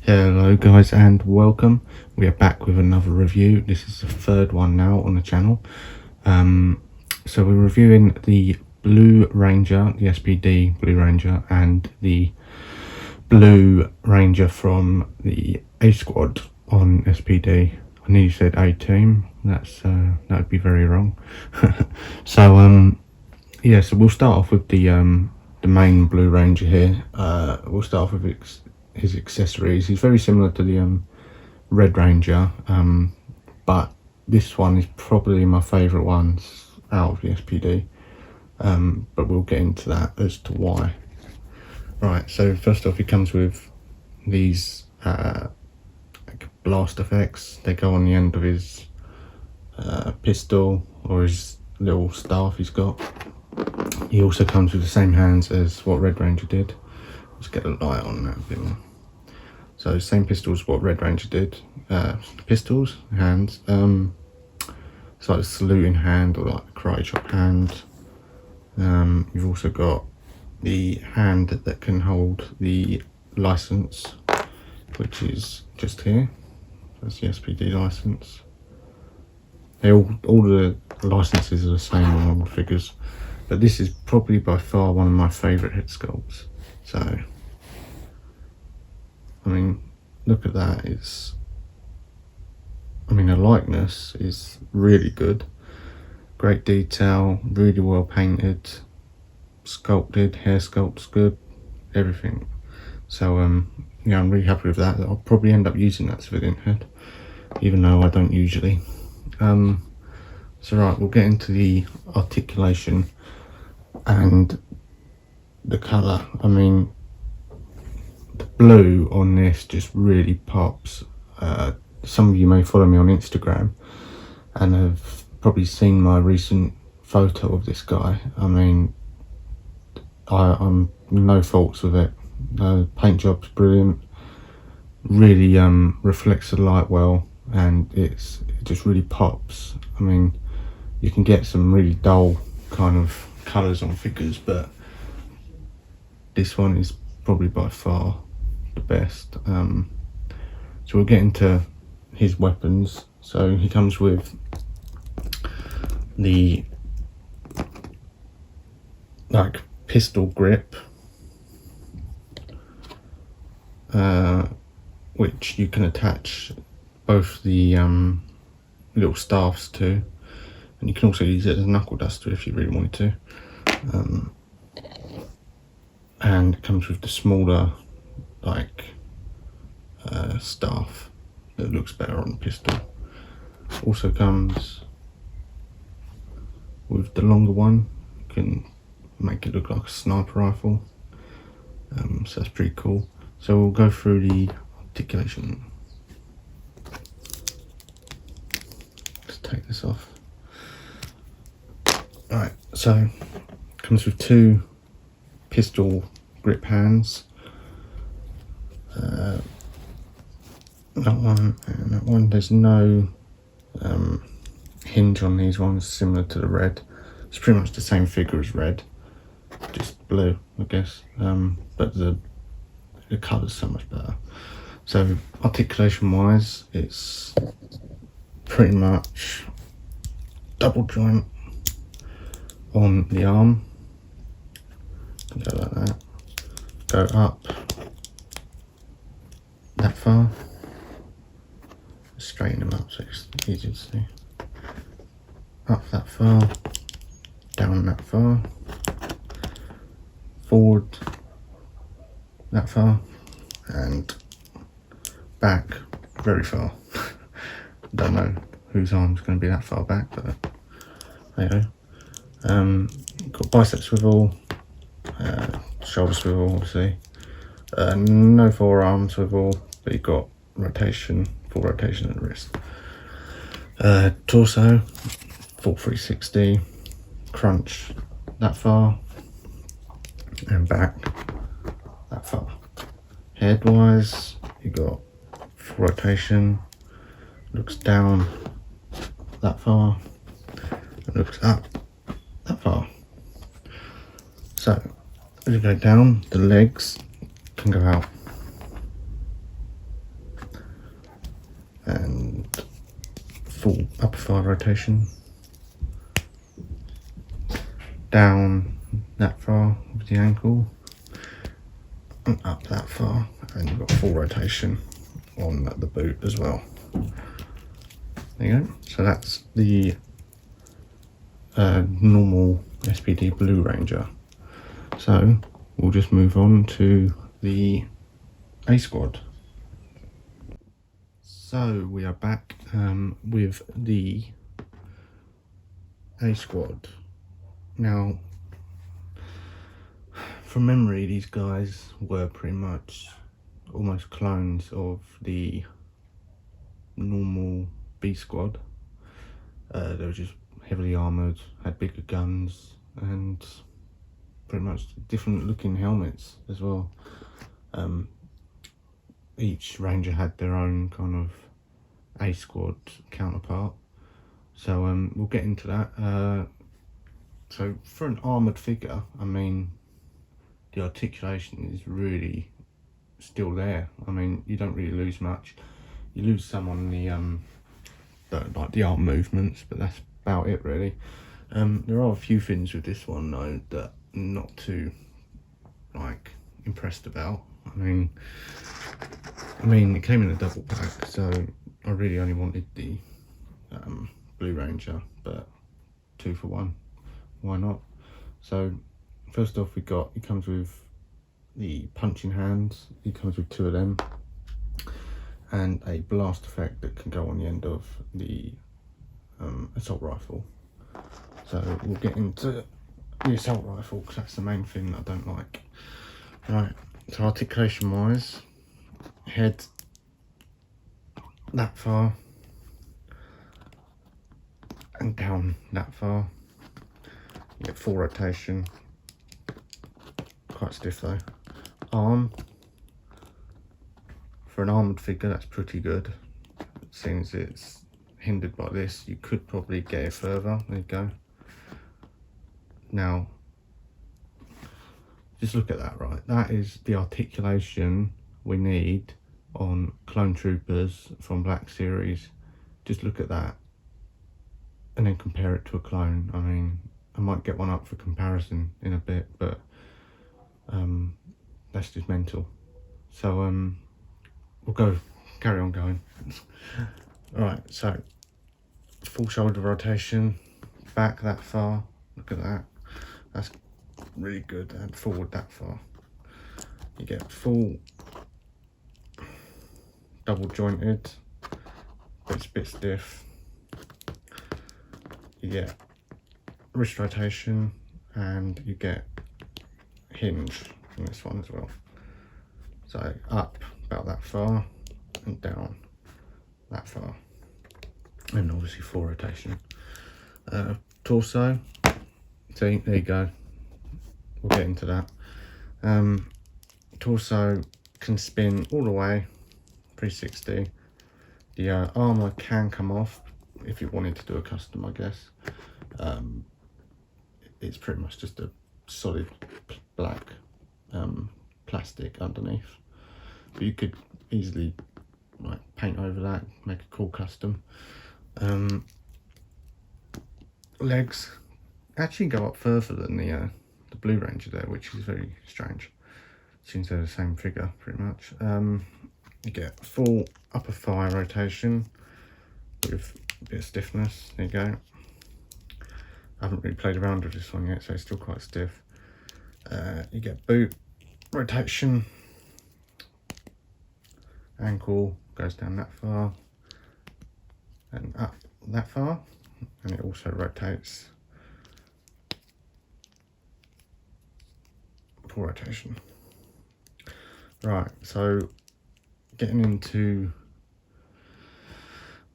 Hello guys and welcome. We are back with another review. This is the third one now on the channel. So we're reviewing the Blue Ranger, the SPD Blue Ranger, and the Blue Ranger from the A Squad on SPD. I nearly said A Team. That would be very wrong. So yeah, so we'll start off with the main Blue Ranger here. We'll start off with his accessories. He's very similar to the Red Ranger, but this one is probably my favourite ones out of the SPD, but we'll get into that as to why. Right, so first off, he comes with these like blast effects. They go on the end of his pistol or his little staff he's got. He also comes with the same hands as what Red Ranger did. Let's get a light on that a bit more. So same pistols what Red Ranger did. Pistols, hands. It's like a saluting hand or like a karate chop hand. You've also got the hand that can hold the license, which is just here. That's the SPD license. All the licenses are the same on all the figures, but this is probably by far one of my favourite head sculpts. So I mean, look at that. The likeness is really good. Great detail, really well painted, sculpted, hair sculpt's good, everything. So yeah, I'm really happy with that. I'll probably end up using that civilian head, even though I don't usually. So right, we'll get into the articulation and the colour. I mean, the blue on this just really pops. Some of you may follow me on Instagram and have probably seen my recent photo of this guy. I mean, I'm no faults with it. The paint job's brilliant, really reflects the light well, and it just really pops. I mean, you can get some really dull kind of colours on figures, but this one is probably by far the best. So we'll get into his weapons. So he comes with the like pistol grip, which you can attach both the little staffs to, and you can also use it as a knuckle duster if you really wanted to. And it comes with the smaller like staff that looks better on the pistol. Also comes with the longer one. You can make it look like a sniper rifle, so that's pretty cool. So we'll go through the articulation. Let's take this off. Alright, so it comes with two pistol grip hands. That one and that one. There's no hinge on these ones, similar to the Red. It's pretty much the same figure as Red, just blue, I guess. But the colour's so much better. So articulation wise, it's pretty much double joint on the arm. Go like that. Go up that far. Straighten them up so it's easy to see. Up that far, down that far, forward that far, and back very far. Don't know whose arm's going to be that far back, but there you go. Got bicep swivel, shoulder swivel obviously, no forearm swivel, but you've got rotation, full rotation at the wrist. Torso, full 360, crunch that far, and back that far. Head wise, you got full rotation, looks down that far, and looks up that far. So as you go down, the legs can go out and full upper thigh rotation, down that far with the ankle and up that far, and you've got full rotation on the boot as well. There you go. So that's the normal SPD Blue Ranger. So we'll just move on to the A Squad. So we are back with the A Squad. Now, from memory, these guys were pretty much almost clones of the normal B Squad. They were just heavily armoured, had bigger guns, and pretty much different looking helmets as well. Each Ranger had their own kind of A Squad counterpart, so we'll get into that. So for an armoured figure, I mean, the articulation is really still there. I mean, you don't really lose much. You lose some on the like the arm movements, but that's about it really. There are a few things with this one though that I'm not too like impressed about. I mean it came in a double pack, so I really only wanted the Blue Ranger, but 2 for 1, why not? So first off, it comes with the punching hands. It comes with 2 of them, and a blast effect that can go on the end of the assault rifle. So we'll get into the assault rifle because that's the main thing that I don't like. Right, so articulation wise, head that far and down that far. You get full rotation, quite stiff though. Arm, for an armoured figure that's pretty good. Since it's hindered by this, you could probably get it further. There you go. Now just look at that, right? That is the articulation we need on clone troopers from Black Series. Just look at that and then compare it to a clone. I mean, I might get one up for comparison in a bit, but that's just mental. So we'll carry on going. Alright, so full shoulder rotation, back that far, look at that, that's really good, and forward that far. You get full double jointed, but it's a bit stiff. You get wrist rotation, and you get hinge in this one as well. So up about that far and down that far, and obviously full rotation. Torso, see, there you go, we'll get into that. Torso can spin all the way 360. The armour can come off if you wanted to do a custom, I guess. It's pretty much just a solid black plastic underneath, but you could easily like paint over that, make a cool custom. Legs actually go up further than the Blue Ranger there, which is very strange since they're the same figure pretty much. You get full upper thigh rotation with a bit of stiffness. There you go. I haven't really played around with this one yet, so it's still quite stiff. You get boot rotation, ankle goes down that far and up that far, and it also rotates, full rotation. Right, so getting into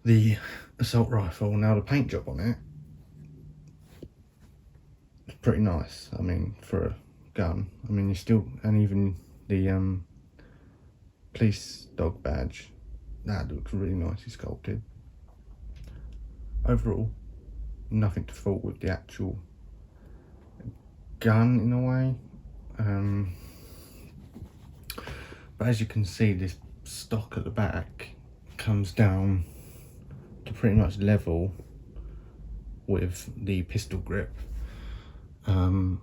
the assault rifle. Now the paint job on it is pretty nice. I mean, for a gun, I mean, you still, and even the police dog badge, that looks really nicely sculpted. Overall, nothing to fault with the actual gun in a way. But as you can see, this stock at the back comes down to pretty much level with the pistol grip, and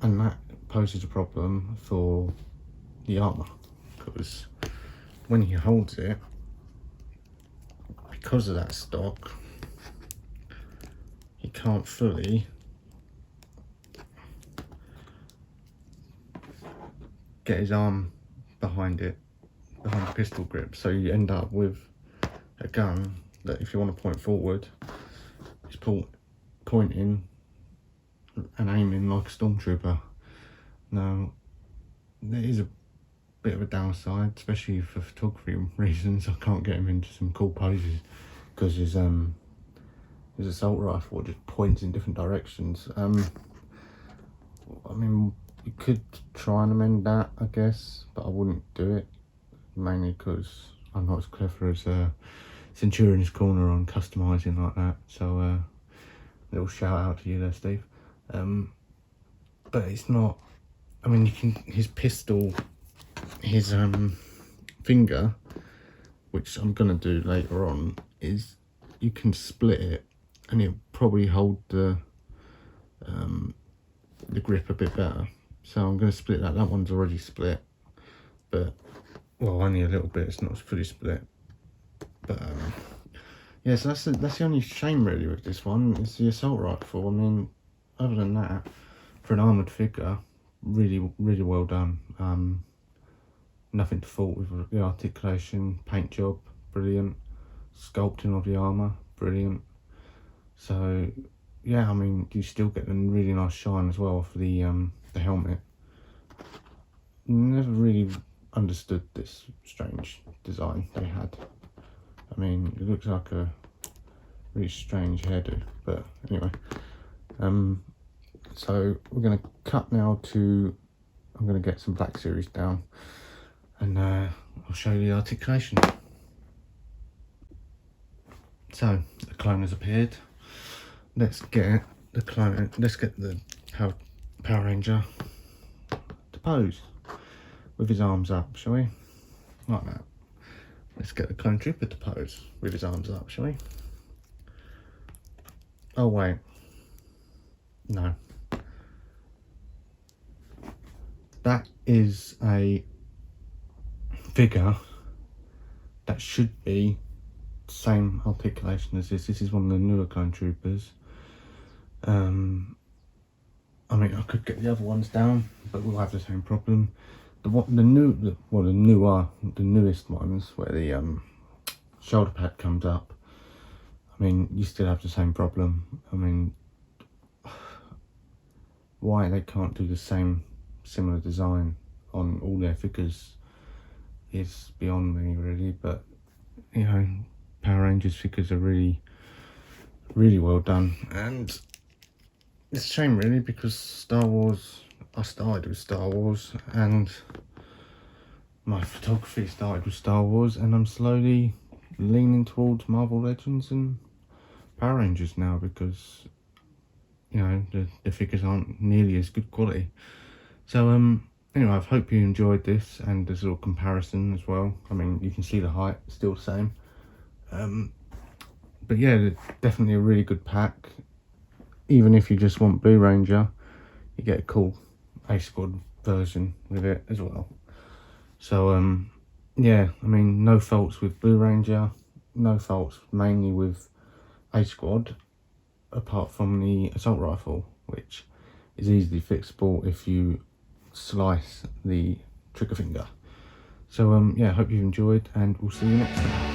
that poses a problem for the armour, because when he holds it, because of that stock, he can't fully get his arm behind it, behind the pistol grip, so you end up with a gun that, if you want to point forward, is pointing and aiming like a stormtrooper. Now, there is a bit of a downside, especially for photography reasons. I can't get him into some cool poses because his assault rifle just points in different directions. I mean, you could try and amend that, I guess, but I wouldn't do it, mainly because I'm not as clever as Centurion's Corner on customising like that. So little shout out to you there, Steve. But it's not, I mean, you can, his pistol, his finger, which I'm gonna do later on, is you can split it and it'll probably hold the grip a bit better. So I'm gonna split that. That one's already split, but well, only a little bit. It's not fully split. But yeah, so that's the only shame really with this one. It's the assault rifle. I mean, other than that, for an armoured figure, really well done. Nothing to fault with the articulation, paint job, brilliant. Sculpting of the armour, brilliant. So yeah, I mean, you still get a really nice shine as well for the helmet. Never really understood this strange design they had. I mean, it looks like a really strange hairdo, but anyway. So we're going to cut now to, I'm going to get some Black Series down, and I'll show you the articulation. So the clone has appeared. Let's get the clone, let's get the Power Ranger to pose with his arms up, shall we? Like that. Let's get the clone trooper to pose with his arms up, shall we? Oh wait, no. That is a figure that should be same articulation as this. This is one of the newer clone troopers. I mean, I could get the other ones down, but we'll have the same problem. The newest ones where the shoulder pad comes up, I mean, you still have the same problem. I mean, why they can't do the same similar design on all their figures is beyond me really, but you know, Power Rangers figures are really well done, and it's a shame really, because Star Wars, I started with Star Wars and my photography started with Star Wars, and I'm slowly leaning towards Marvel Legends and Power Rangers now, because you know, the figures aren't nearly as good quality. So anyway, I hope you enjoyed this, and there's a little comparison as well. I mean, you can see the height, still the same. But yeah, definitely a really good pack. Even if you just want Blue Ranger, you get a cool A Squad version with it as well. So yeah, I mean, no faults with Blue Ranger, no faults mainly with A Squad, apart from the assault rifle, which is easily fixable if you slice the trigger finger. So yeah, I hope you've enjoyed, and we'll see you next time.